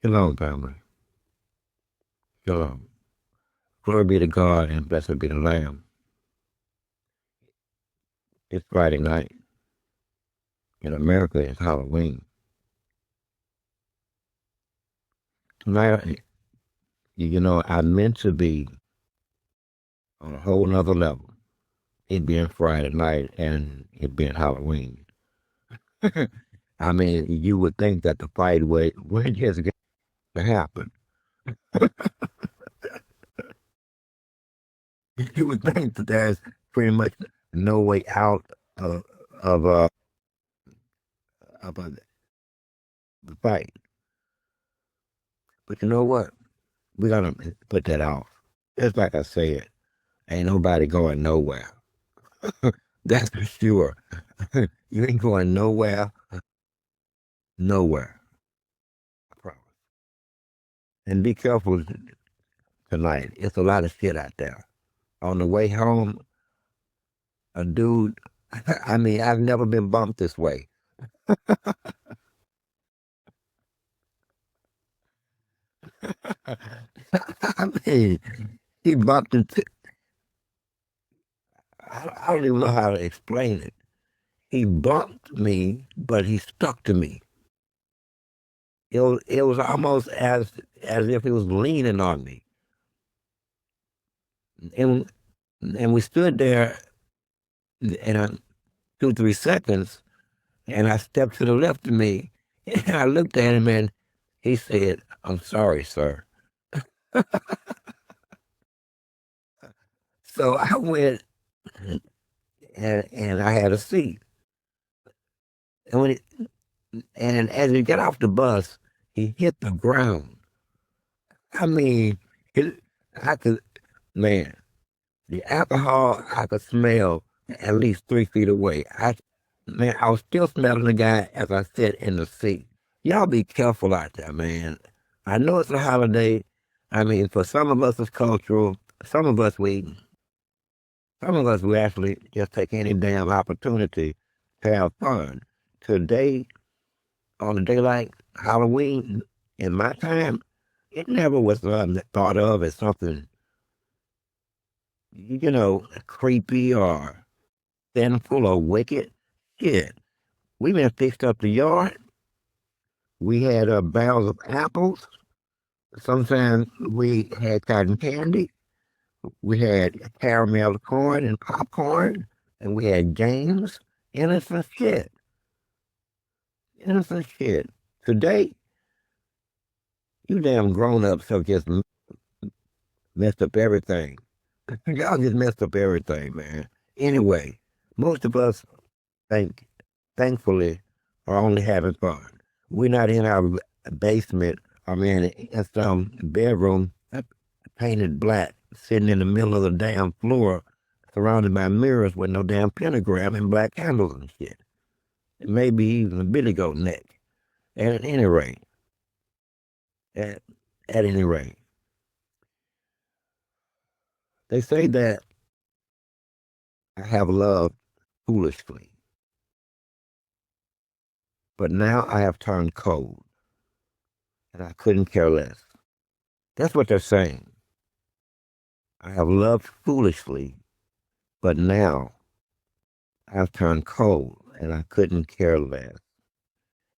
Shalom, family. Shalom. Glory be to God and blessed be the Lamb. It's Friday night. In America, it's Halloween. Tonight, I meant to be on a whole nother level. It being Friday night and it being Halloween. I mean, you would think that the fight would just get to happen. You would think that there's pretty much no way out of, of, uh, of the fight. But you know what? We're going to put that off. Just like I said, ain't nobody going nowhere. That's for sure. You ain't going nowhere, nowhere. I promise. And be careful tonight. It's a lot of shit out there. On the way home, a dude, I mean, I've never been bumped this way. I mean, he bumped into, I don't even know how to explain it. He bumped me, but he stuck to me. It was almost as if he was leaning on me. And and we stood there and 2, 3 seconds, and I stepped to the left of me, and I looked at him, and he said, "I'm sorry, sir." So I went, and I had a seat. And and as he got off the bus, he hit the ground. I mean, it, I could, man, the alcohol I could smell at least 3 feet away. I was still smelling the guy as I sat in the seat. Y'all be careful out there, man. I know it's a holiday. I mean, for some of us it's cultural. Some of us we actually just take any damn opportunity to have fun. Today, on a day like Halloween, in my time, it never was thought of as something, creepy or sinful or wicked. Shit, we been fixed up the yard. We had barrels of apples. Sometimes we had cotton candy. We had caramel corn and popcorn. And we had games. Innocent shit. Innocent shit. Today, you damn grown ups have just messed up everything. Y'all just messed up everything, man. Anyway, most of us think, thankfully, are only having fun. We're not in our basement. I mean, in some bedroom painted black, sitting in the middle of the damn floor, surrounded by mirrors with no damn pentagram and black candles and shit. Maybe even a billy goat neck. And at any rate, at, at any rate, they say that I have loved foolishly, but now I have turned cold, and I couldn't care less. That's what they're saying. I have loved foolishly, but now I've turned cold, and I couldn't care less.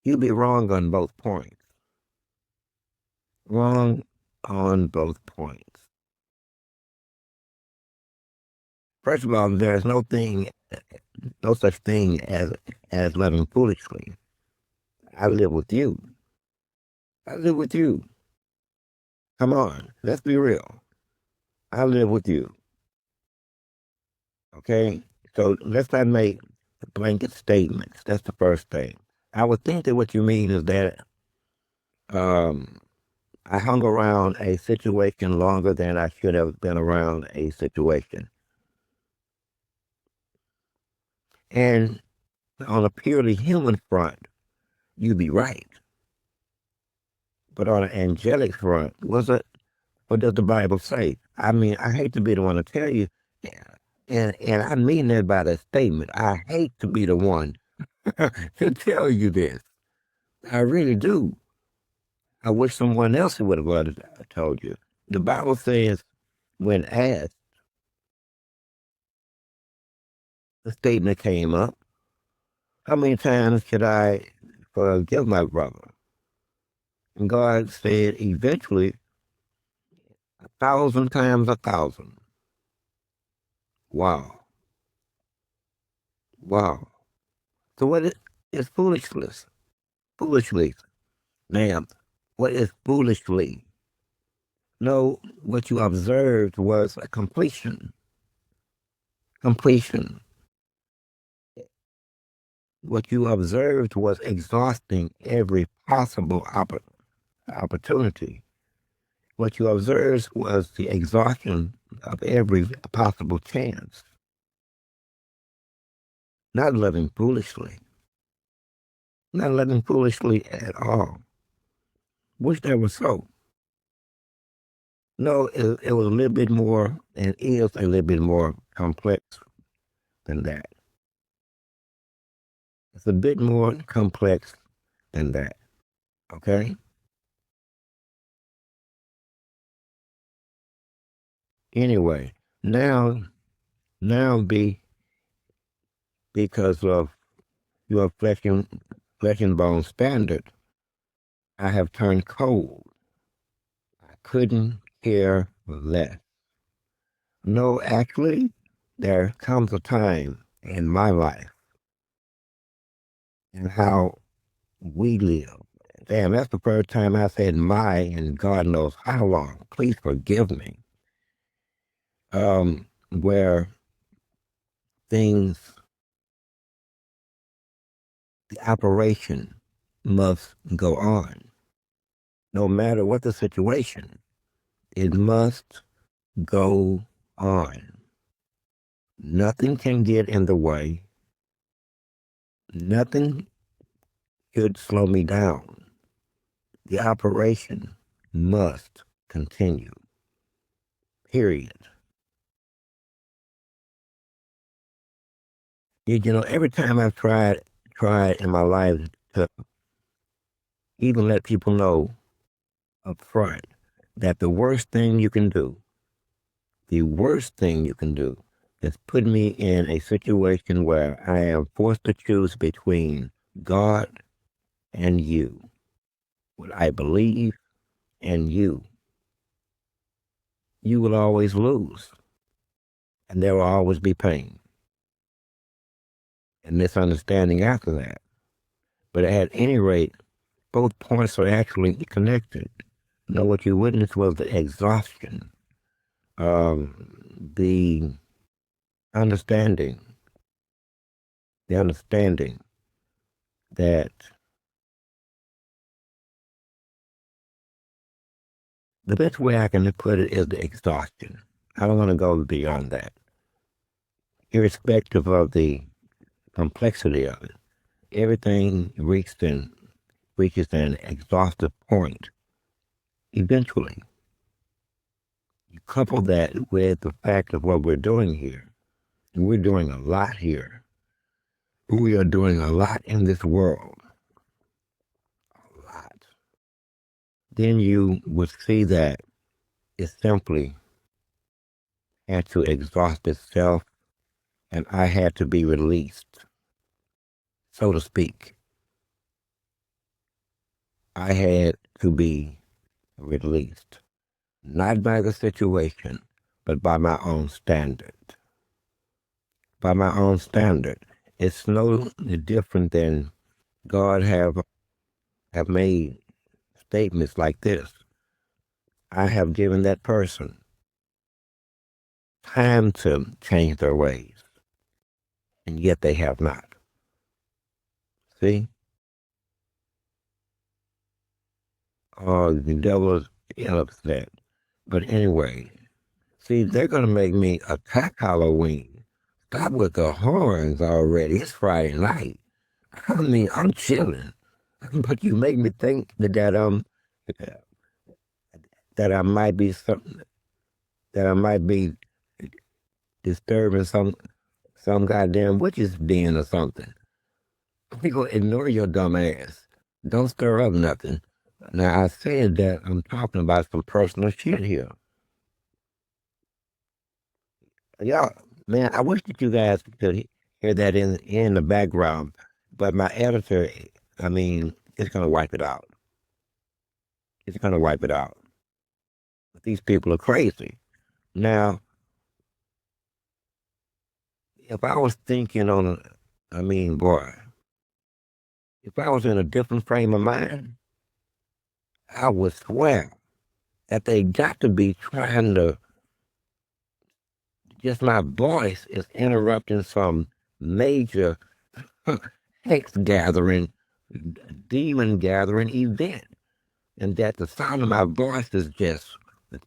You'd be wrong on both points. Wrong on both points. First of all, there's no such thing as loving foolishly. I live with you. I live with you. Come on, let's be real. I live with you. Okay, so let's not make blanket statements. That's the first thing. I would think that what you mean is that um, I hung around a situation longer than I should have been around a situation. And on a purely human front, you'd be right. But on an angelic front, what does the Bible say? I mean, I hate to be the one to tell you, and I mean that by that statement. I hate to be the one to tell you this. I really do. I wish someone else would have told you. The Bible says, when asked, the statement came up, how many times should I forgive my brother? And God said, eventually, 1,000 times 1,000. Wow. Wow. So what is foolishness? Foolishly. Ma'am, what is foolishly? No, what you observed was a completion. Completion. What you observed was exhausting every possible opportunity. What you observed was the exhaustion of every possible chance. Not living foolishly. Not living foolishly at all. Wish that was so. No, it was a little bit more, and is a little bit more complex than that. It's a bit more complex than that. Okay? Anyway, now, because of your flesh and bone standard, I have turned cold. I couldn't care less. No, actually, there comes a time in my life and how we live. Damn, that's the first time I said my and God knows how long. Please forgive me. Where things, the operation must go on. No matter what the situation, it must go on. Nothing can get in the way. Nothing could slow me down. The operation must continue. Period. You know, every time I've tried in my life to even let people know up front that the worst thing you can do is put me in a situation where I am forced to choose between God and you, what I believe and you will always lose. And there will always be pain and misunderstanding after that. But at any rate, both points are actually connected. You know, what you witnessed was the exhaustion, the understanding, the understanding that the best way I can put it is the exhaustion. I don't want to go beyond that. Irrespective of the complexity of it, everything reaches an exhaustive point. Eventually, you couple that with the fact of what we're doing here, and we're doing a lot here. We are doing a lot in this world, a lot. Then you would see that it simply had to exhaust itself, and I had to be released, so to speak. I had to be released, not by the situation, but by my own standard. By my own standard. It's no different than God have made statements like this. I have given that person time to change their ways, and yet they have not. See? Oh, the devil is upset. But anyway, see, they're going to make me attack Halloween. Stop with the horns already. It's Friday night. I mean, I'm chilling. But you make me think that I might be something, that I might be disturbing some goddamn witch's den or something. You go ignore your dumb ass. Don't stir up nothing. Now, I said that I'm talking about some personal shit here. Y'all, man, I wish that you guys could hear that in the background, but my editor, I mean, it's gonna wipe it out. It's gonna wipe it out. These people are crazy. Now, if I was thinking I mean, boy, if I was in a different frame of mind, I would swear that they got to be trying to, just my voice is interrupting some major hex gathering, demon gathering event, and that the sound of my voice is just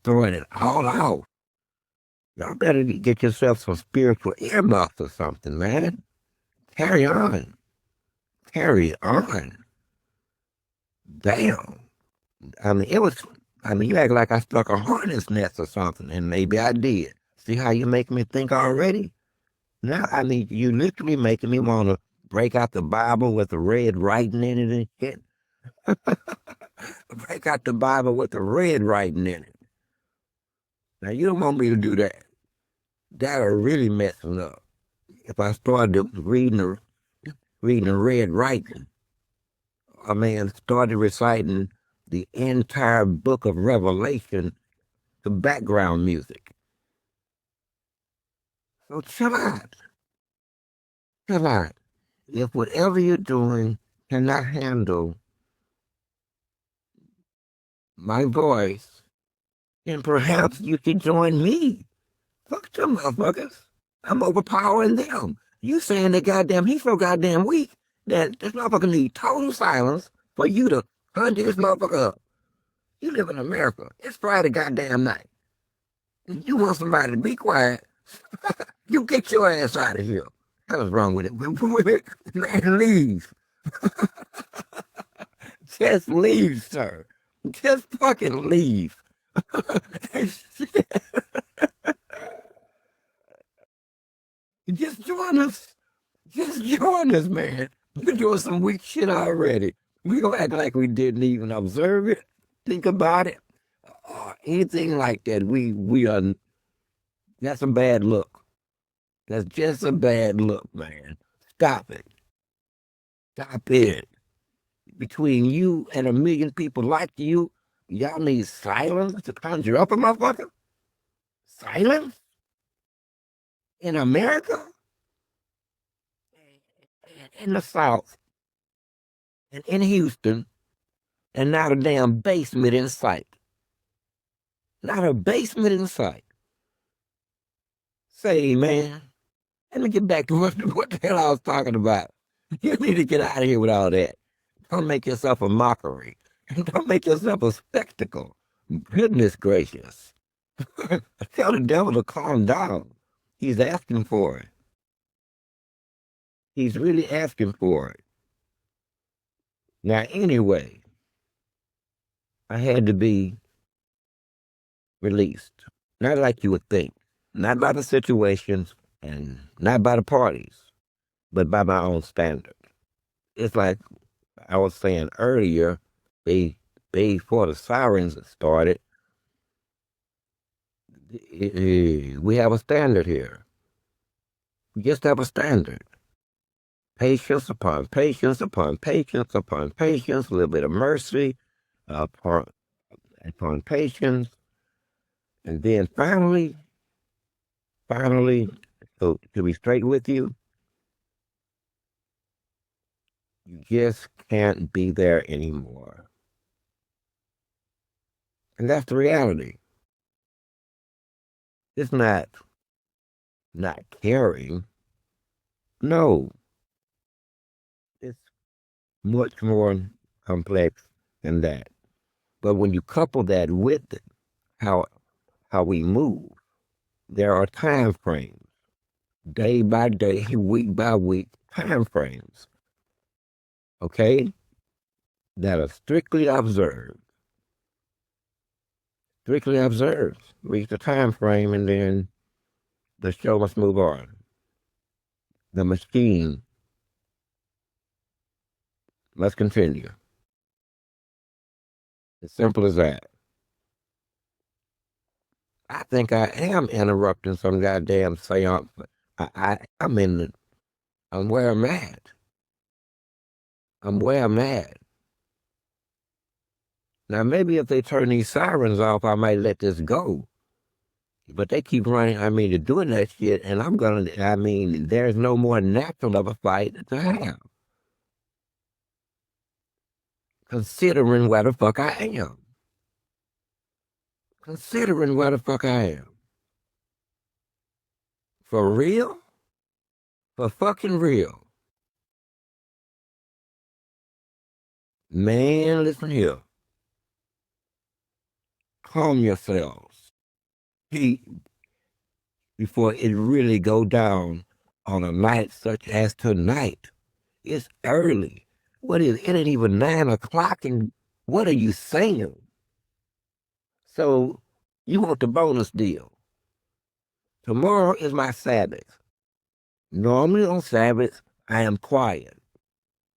throwing it all out. Y'all better get yourself some spiritual earmuffs or something, man. Carry on. Carry on. Damn. I mean, you act like I stuck a hornet's nest or something, and maybe I did. See how you make me think already? Now, I mean, you literally making me want to break out the Bible with the red writing in it and shit. Break out the Bible with the red writing in it. Now, you don't want me to do that. That'll really mess me up. If I started reading the red writing, a man started reciting the entire book of Revelation to background music. So chill out. Chill out. If whatever you're doing cannot handle my voice, then perhaps you should join me. Fuck them motherfuckers. I'm overpowering them. You saying that goddamn he's so goddamn weak that this motherfucker need total silence for you to hunt this motherfucker up. You live in America. It's Friday goddamn night. If you want somebody to be quiet, you get your ass out of here. What's wrong with it? Man, leave. Just leave, sir. Just fucking leave. Just join us. Just join us, man. We're doing some weak shit already. We gonna act like we didn't even observe it, think about it, or anything like that. We are. That's a bad look. That's just a bad look, man. Stop it. Stop it. Between you and a million people like you, y'all need silence to conjure up a motherfucker? Silence? In America? In the South? And in Houston? And not a damn basement in sight. Not a basement in sight. Say, man, let me get back to what the hell I was talking about. You need to get out of here with all that. Don't make yourself a mockery. Don't make yourself a spectacle. Goodness gracious. Tell the devil to calm down. He's asking for it. He's really asking for it. Now, anyway, I had to be released. Not like you would think. Not by the situations and not by the parties, but by my own standard. It's like I was saying earlier, before the sirens started, we have a standard here. We just have a standard. Patience upon patience upon patience upon patience, a little bit of mercy upon, upon patience. And then finally, to be straight with you, you just can't be there anymore. And that's the reality. It's not caring. No, it's much more complex than that. But when you couple that with how how we move, there are time frames, day by day, week by week, time frames, okay, that are strictly observed. Strictly observed. Reach the time frame and then the show must move on. The machine must continue. As simple as that. I think I am interrupting some goddamn seance. But I'm in the, I'm where I'm at. I'm where I'm at. Now maybe if they turn these sirens off, I might let this go. But they keep running, doing that shit, and there's no more natural of a fight to have, considering where the fuck I am. Considering where the fuck I am. For real? For fucking real. Man, listen here. Calm yourselves. He, before it really go down on a night such as tonight. It's early. What is it? It ain't even 9 o'clock, and what are you saying? So you want the bonus deal. Tomorrow is my Sabbath. Normally on Sabbath, I am quiet.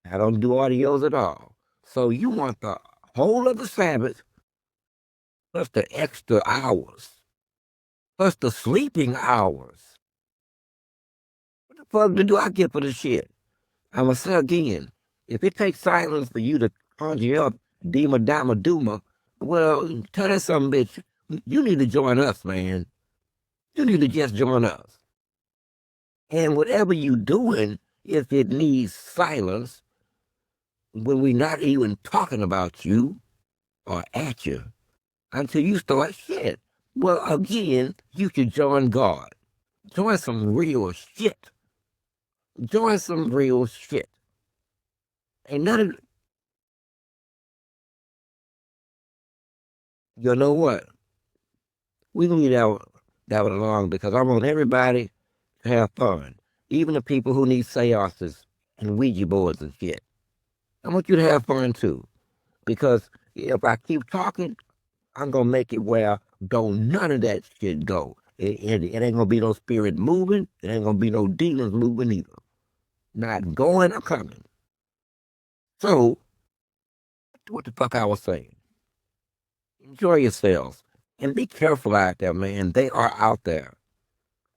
I don't do audios at all. So you want the whole of the Sabbath plus the extra hours, plus the sleeping hours. What the fuck do I get for this shit? I'm going to say again, if it takes silence for you to conjure up Dima Dama Duma, well, tell that some bitch, you need to join us, man. You need to just join us. And whatever you doing, if it needs silence, when we're not even talking about you or at you until you start shit. Well, again, you should join God. Join some real shit. Join some real shit. Ain't none of, you know what? We leave that one alone because I want everybody to have fun. Even the people who need seances and Ouija boards and shit. I want you to have fun too. Because if I keep talking, I'm gonna make it where don't none of that shit go. It ain't gonna be no spirit moving. It ain't gonna be no demons moving either. Not going or coming. So what the fuck I was saying? Enjoy yourselves and be careful out there, man. They are out there.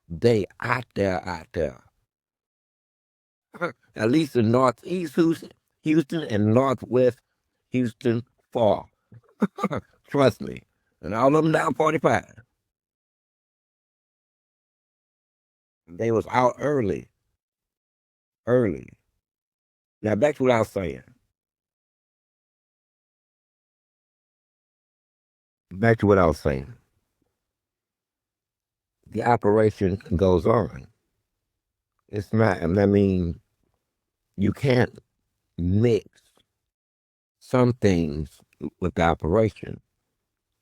They out there, out there. At least in Northeast Houston and Northwest Houston fall. Trust me. And all of them down 45. They was out early. Early. Now back to what I was saying. Back to what I was saying. The operation goes on. It's not, you can't mix some things with the operation.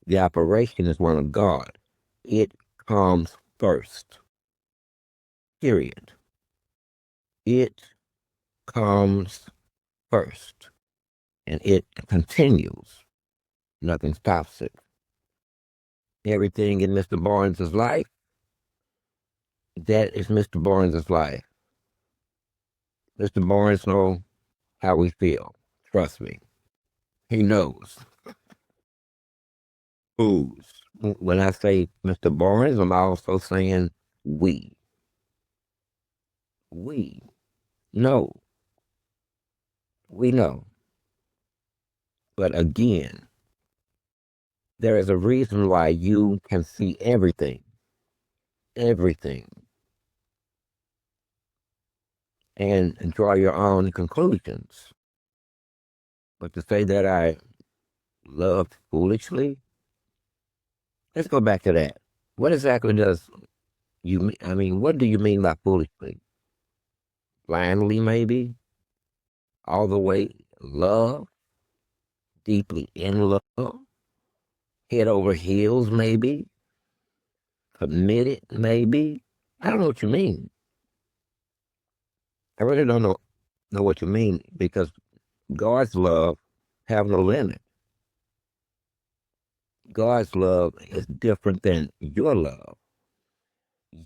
The operation is one of God. It comes first. Period. It comes first. And it continues. Nothing stops it. Everything in Mr. Barnes's life, that is Mr. Barnes's life. Mr. Barnes knows how we feel. Trust me. He knows. Who's. When I say Mr. Barnes, I'm also saying we. We know. We know. But again, there is a reason why you can see everything. Everything. And draw your own conclusions. But to say that I loved foolishly, let's go back to that. What exactly does you mean? What do you mean by foolishly? Blindly, maybe? All the way love? Deeply in love? Head over heels, maybe? Committed, maybe? I don't know what you mean. I really don't know what you mean because God's love have no limit. God's love is different than your love.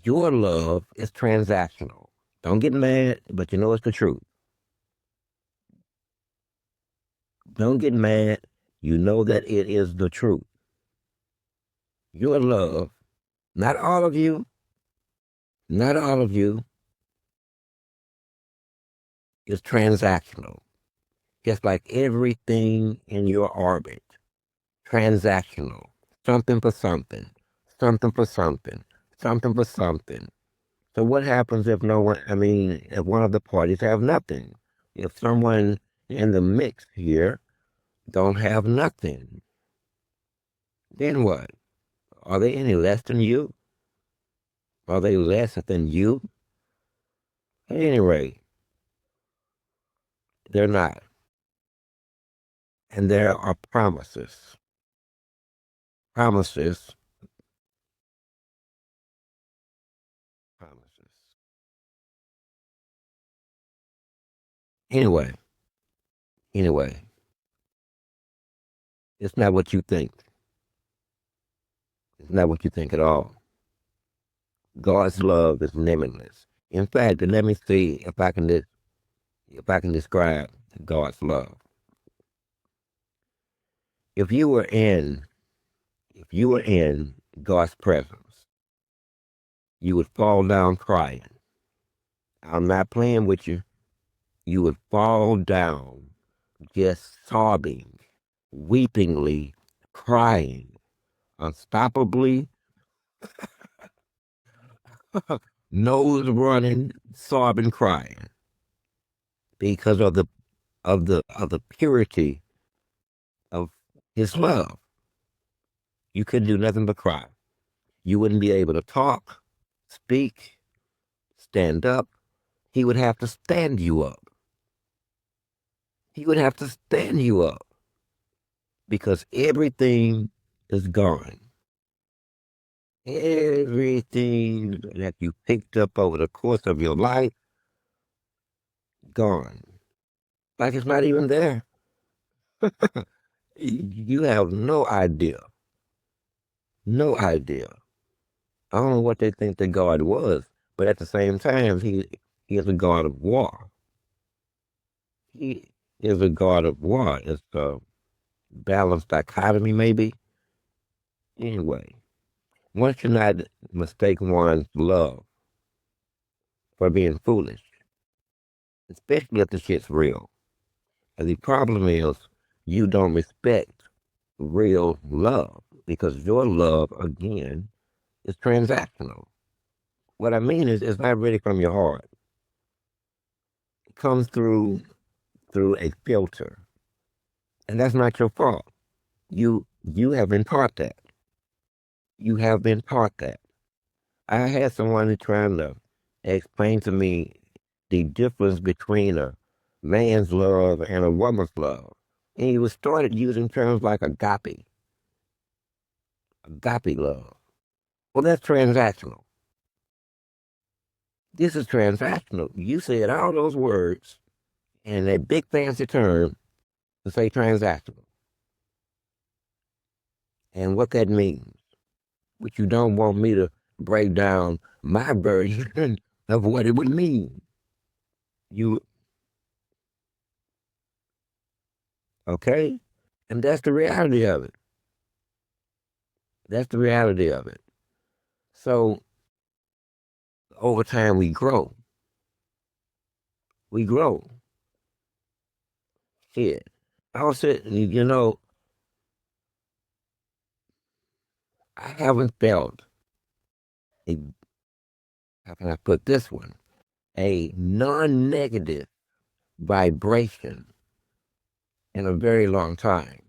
Your love is transactional. Don't get mad, but you know it's the truth. Don't get mad. You know that it is the truth. Your love, not all of you, not all of you, is transactional. Just like everything in your orbit, transactional. Something for something, something for something, something for something. So what happens if no one, if one of the parties have nothing? If someone in the mix here don't have nothing, then what? Are they any less than you? Are they less than you? At any rate, they're not. And there are promises. Promises. Promises. Anyway, anyway, it's not what you think. It's not what you think at all. God's love is limitless. In fact, let me see if I can describe God's love. If you were in if you were in God's presence, you would fall down crying. I'm not playing with you. You would fall down just sobbing, weepingly, crying, unstoppably, nose running, sobbing, crying because of the purity of his love. You couldn't do nothing but cry. You wouldn't be able to talk, speak, stand up. He would have to stand you up. He would have to stand you up because everything is gone. Everything that you picked up over the course of your life, gone. Like it's not even there. You have no idea. No idea. I don't know what they think that God was, but at the same time, he is a God of war. He is a God of war. It's a balanced dichotomy, maybe. Anyway, one should not mistake one's love for being foolish, especially if the shit's real. And the problem is you don't respect real love because your love, again, is transactional. What I mean is it's not really from your heart. It comes through a filter. And that's not your fault. You have been taught that. You have been taught that. I had someone who trying to explain to me the difference between a man's love and a woman's love. And he was started using terms like agape love. Well, that's transactional. This is transactional. You said all those words and a big fancy term to say transactional. And what that means, which you don't want me to break down my version of what it would mean. You, okay? And that's the reality of it. That's the reality of it. So over time we grow. We grow. Shit. I was saying, I haven't felt a, how can I put this one? A non-negative vibration in a very long time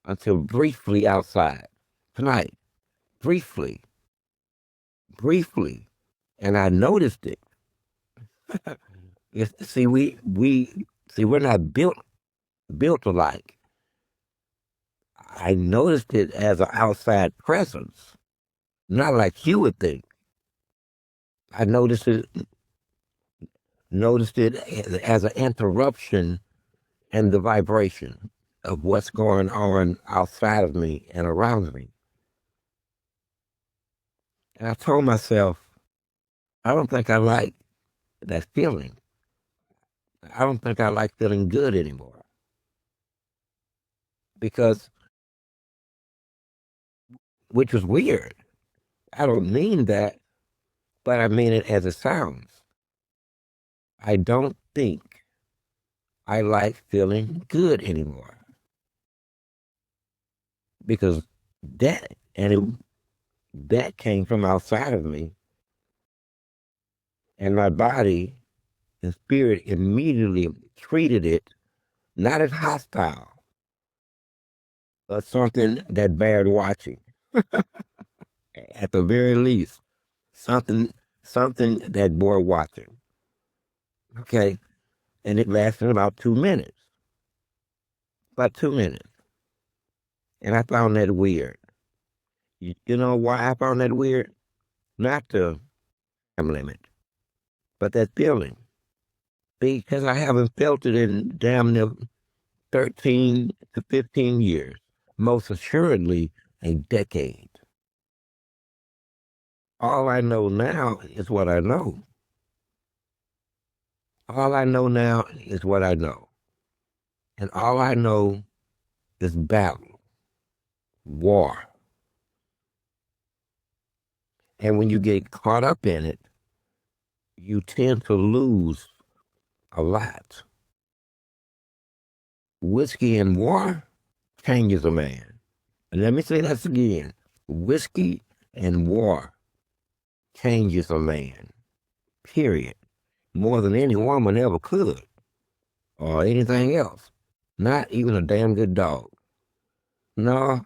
until briefly outside tonight. Briefly, briefly. And I noticed it. See, we're not built alike. I noticed it as an outside presence, not like you would think. I noticed it as an interruption in the vibration of what's going on outside of me and around me. And I told myself, I don't think I like that feeling. I don't think I like feeling good anymore. because, which was weird. I don't mean that, but I mean it as it sounds. I don't think I like feeling good anymore because that came from outside of me, and my body and spirit immediately treated it not as hostile, but something that bared watching. At the very least, something something that bore watching. Okay, and it lasted about 2 minutes, about 2 minutes, and I found that weird. You know why I found that weird? Not the time limit, but that feeling. Because I haven't felt it in damn near 13 to 15 years, most assuredly a decade. All I know now is what I know. All I know now is what I know. And all I know is battle, war. And when you get caught up in it, you tend to lose a lot. Whiskey and war changes a man. And let me say that again. Whiskey and war changes a man. Period. More than any woman ever could, or anything else. Not even a damn good dog. No,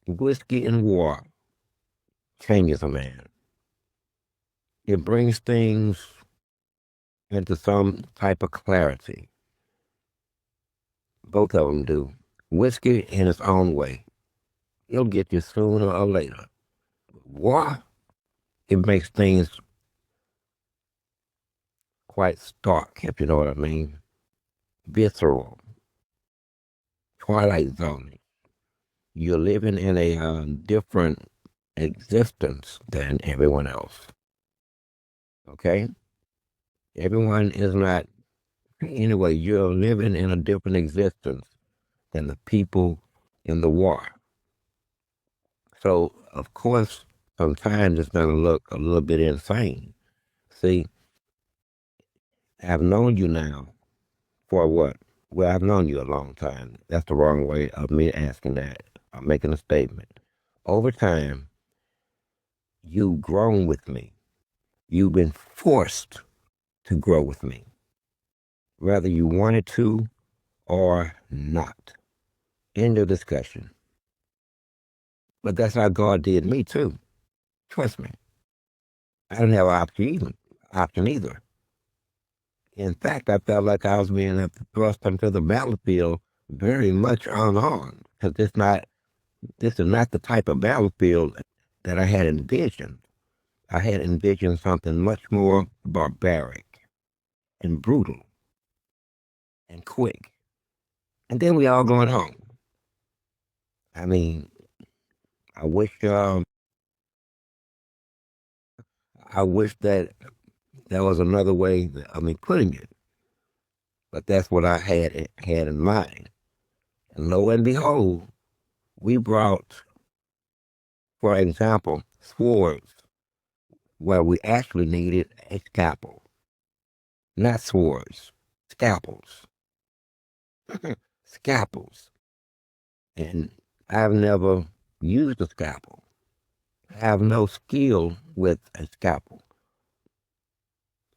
whiskey and war changes a man. It brings things into some type of clarity. Both of them do. Whiskey in its own way. It'll get you sooner or later. War, it makes things quite stark, if you know what I mean. Visceral. Twilight zone. You're living in a different existence than everyone else. Okay? Everyone is not, anyway, you're living in a different existence than the people in the war. So, of course, sometimes it's going to look a little bit insane. See, I've known you now for what? Well, I've known you a long time. That's the wrong way of me asking that. I'm making a statement. Over time, you've grown with me. You've been forced to grow with me, whether you wanted to or not. End of discussion. But that's how God did me too. Trust me. I didn't have option either. In fact, I felt like I was being thrust into the battlefield very much unarmed because this is not the type of battlefield that I had envisioned. I had envisioned something much more barbaric and brutal and quick. And then we all going home. I mean, I wish I wish that there was another way of me putting it, but that's what I had in mind. And lo and behold, we brought, for example, swords where we actually needed a scalpel, not swords, scalpels, scalpels. And I've never used a scalpel. I have no skill with a scalpel.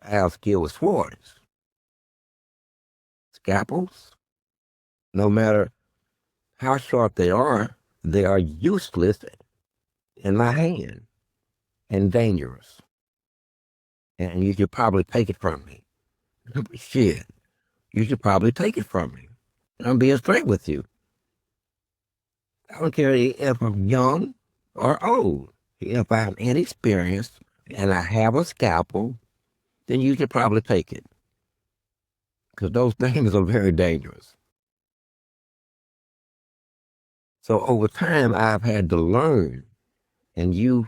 I have skill with swords. Scalpels, no matter how sharp they are useless in my hand and dangerous. And you should probably take it from me. Shit, you should probably take it from me. I'm being straight with you. I don't care if I'm young or old. If I'm inexperienced and I have a scalpel, then you should probably take it. Because those things are very dangerous. So over time, I've had to learn, and you've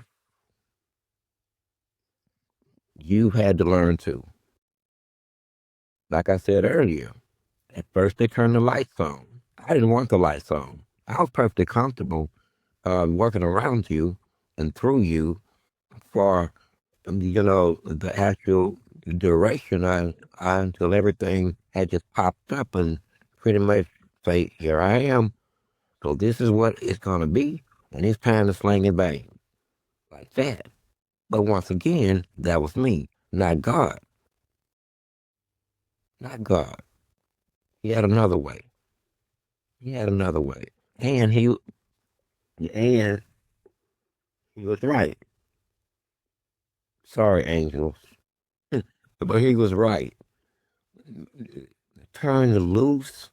had to learn too. Like I said earlier, at first they turned the lights on. I didn't want the lights on. I was perfectly comfortable working around you and through you for, the actual duration until everything had just popped up and pretty much say, here I am. So this is what it's going to be. And it's time to sling it bang. Like that. But once again, that was me, not God. Not God. He had another way. He had another way. And he was right. Sorry, angels. But he was right. Turn loose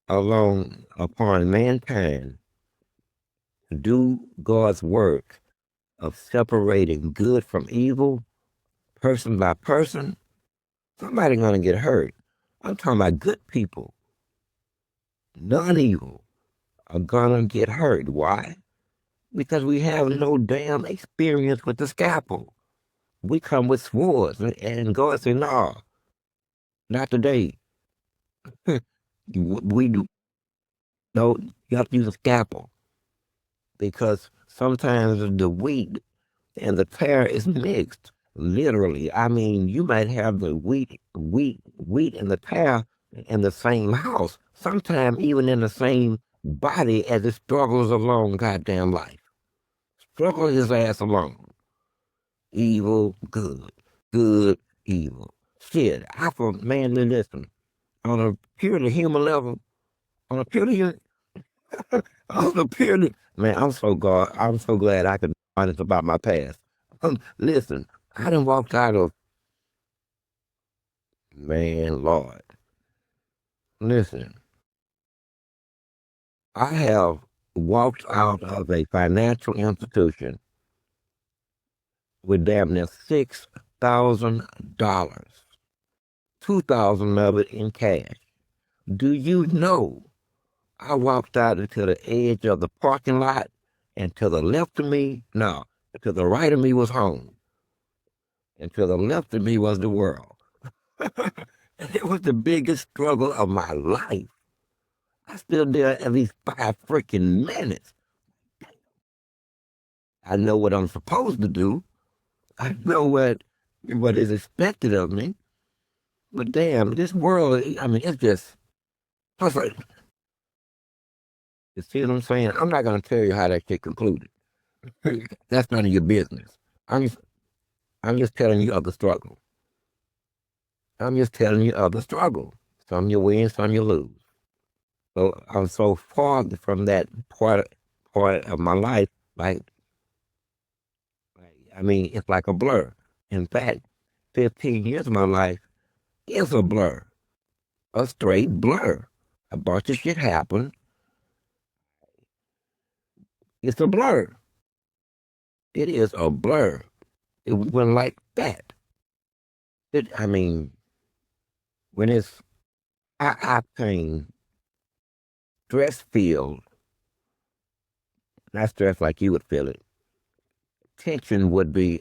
alone upon mankind to do God's work of separating good from evil, person by person. Somebody gonna get hurt. I'm talking about good people, non-evil, are gonna get hurt. Why? Because we have no damn experience with the scalpel. We come with swords, and God said, no, not today. We do. No, you have to use a scalpel because sometimes the wheat and the tare is mixed. Literally, I mean, you might have the wheat, and the tare in the same house. Sometimes even in the same body as it struggles along goddamn life. Struggle his ass along. Evil, good, good, evil. Shit, I thought, man, listen, on a purely human level, on a purely on a purely man, I'm so glad I could be honest about my past. Listen, I done walked out of man, Lord. Listen, I have walked out of a financial institution with damn near $6,000, 2,000 of it in cash. Do you know I walked out into the edge of the parking lot, and to the left of me, no, to the right of me was home, and to the left of me was the world. And it was the biggest struggle of my life. I stood there at least 5 freaking minutes. I know what I'm supposed to do. I know what is expected of me. But damn, this world, I mean, it's just, plus, like, you see what I'm saying? I'm not going to tell you how that shit concluded. That's none of your business. I'm just, I'm just telling you of the struggle. I'm just telling you of the struggle. Some you win, some you lose. So I'm so far from that part of my life, like, I mean, it's like a blur. In fact, 15 years of my life is a blur, a straight blur. A bunch of shit happened. It's a blur. It is a blur. It went like that. I mean, when it's I think stress filled, not stress like you would feel it. Tension would be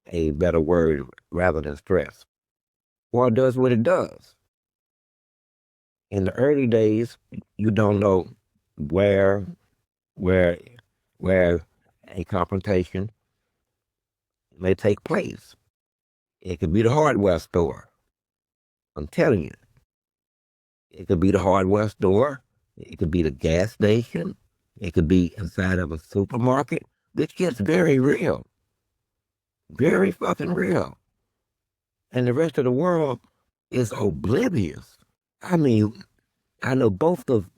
a better word rather than stress. Well, it does what it does. In the early days, you don't know where where where a confrontation may take place. It could be the hardware store. I'm telling you, it could be the hardware store. It could be the gas station. It could be inside of a supermarket. This gets very real, very fucking real. And the rest of the world is oblivious. I mean, I know both of,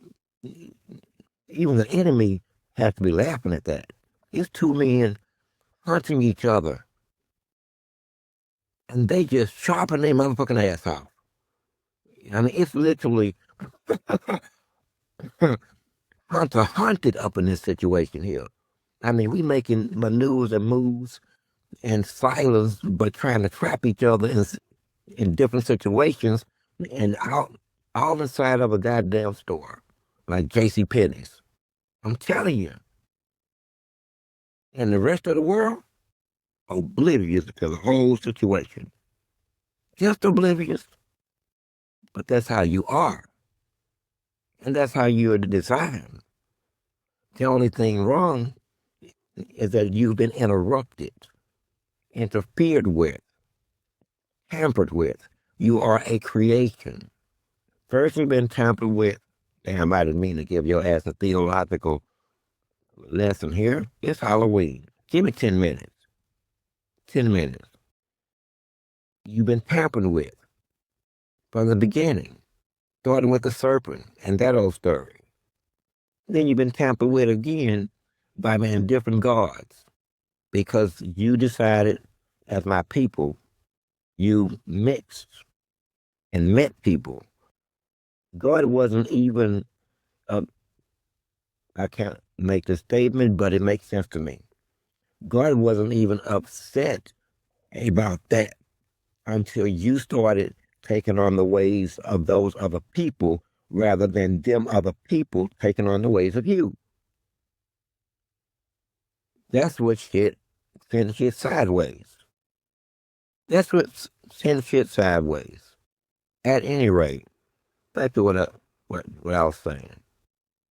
even the enemy has to be laughing at that. It's two men punching each other, and they just sharpen their motherfucking ass off. I mean, it's literally hunter hunted up in this situation here. I mean, we making maneuvers and moves and silence, but trying to trap each other in different situations, and all inside of a goddamn store like J.C. Penney's. I'm telling you, and the rest of the world oblivious to the whole situation, just oblivious. But that's how you are. And that's how you're designed. The only thing wrong is that you've been interrupted, interfered with, tampered with. You are a creation. First, you've been tampered with. Damn, I didn't mean to give your ass a theological lesson here. It's Halloween. Give me 10 minutes. 10 minutes. You've been tampered with from the beginning, starting with the serpent and that old story. Then you've been tampered with again by man different gods because you decided, as my people, you mixed and met people. God wasn't even, I can't make the statement, but it makes sense to me. God wasn't even upset about that until you started taking on the ways of those other people rather than them other people taking on the ways of you. That's what sends shit sideways. That's what sends shit sideways. At any rate, back to what I was saying.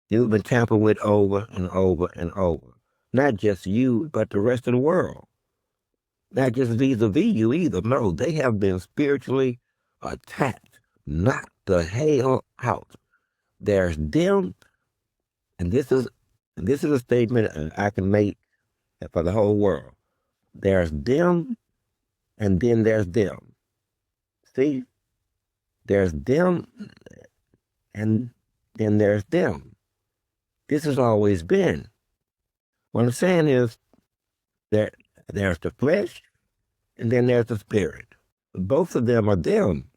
You've been tampered with over and over and over. Not just you, but the rest of the world. Not just vis-a-vis you either. No, they have been spiritually attacked, knocked the hell out. There's them, and this is a statement I can make for the whole world. There's them, and then there's them. See, there's them, and then there's them. This has always been. What I'm saying is that there's the flesh, and then there's the spirit. Both of them are them.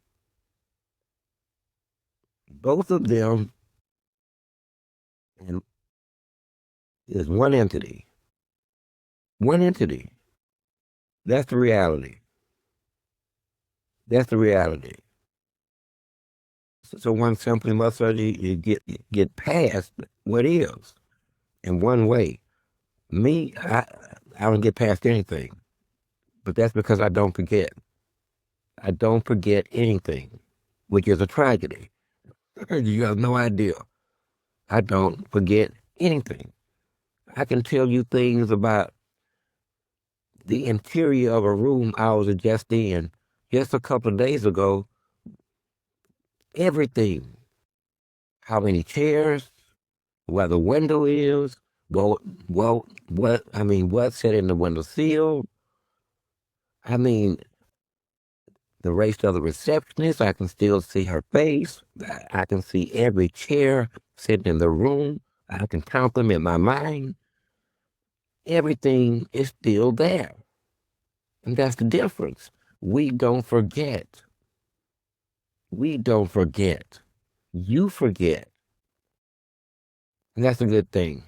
Both of them is one entity. One entity. That's the reality. That's the reality. So one simply must you get past what is in one way. Me, I don't get past anything, but that's because I don't forget. I don't forget anything, which is a tragedy. You have no idea. I don't forget anything. I can tell you things about the interior of a room I was just in just a couple of days ago. Everything. How many chairs, where the window is, what's set in the window sill. I mean, the race of the receptionist, I can still see her face. I can see every chair sitting in the room. I can count them in my mind. Everything is still there. And that's the difference. We don't forget. We don't forget. You forget. And that's a good thing.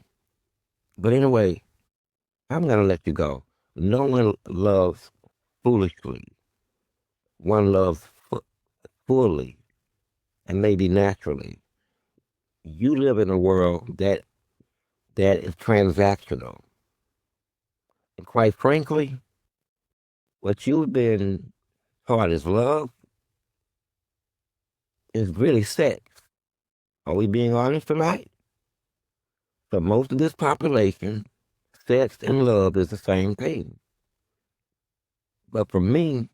But anyway, I'm going to let you go. No one loves foolishly. One loves fully and maybe naturally. You live in a world that is transactional. And quite frankly, what you've been taught as love is really sex. Are we being honest tonight? For most of this population, sex and love is the same thing. But for me,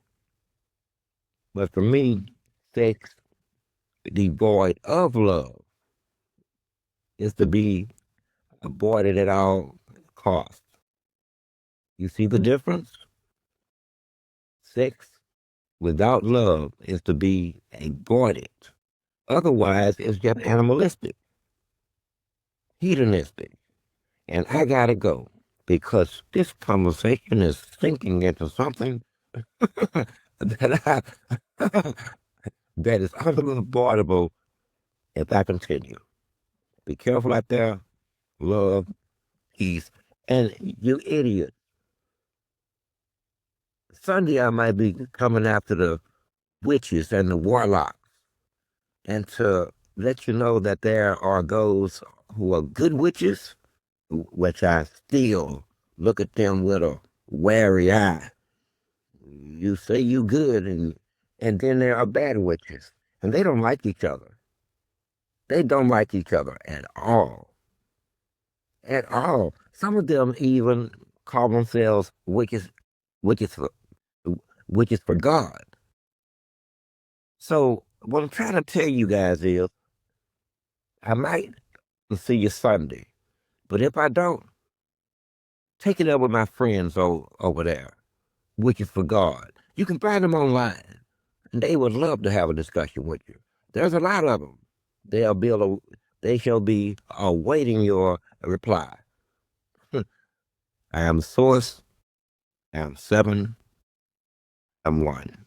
sex devoid of love is to be avoided at all costs. You see the difference? Sex without love is to be avoided. Otherwise, it's just animalistic, hedonistic. And I gotta go because this conversation is sinking into something that that is unavoidable if I continue. Be careful out there. Love, peace. And you idiot. Sunday I might be coming after the witches and the warlocks and to let you know that there are those who are good witches, which I still look at them with a wary eye. You say you good, and then there are bad witches, and they don't like each other. They don't like each other at all. At all. Some of them even call themselves witches for, witches for God. So what I'm trying to tell you guys is, I might see you Sunday, but if I don't, take it up with my friends over there, witches for God. You can find them online, and they would love to have a discussion with you. There's a lot of them. They shall be awaiting your reply. I am Source. I am 7. I'm 1.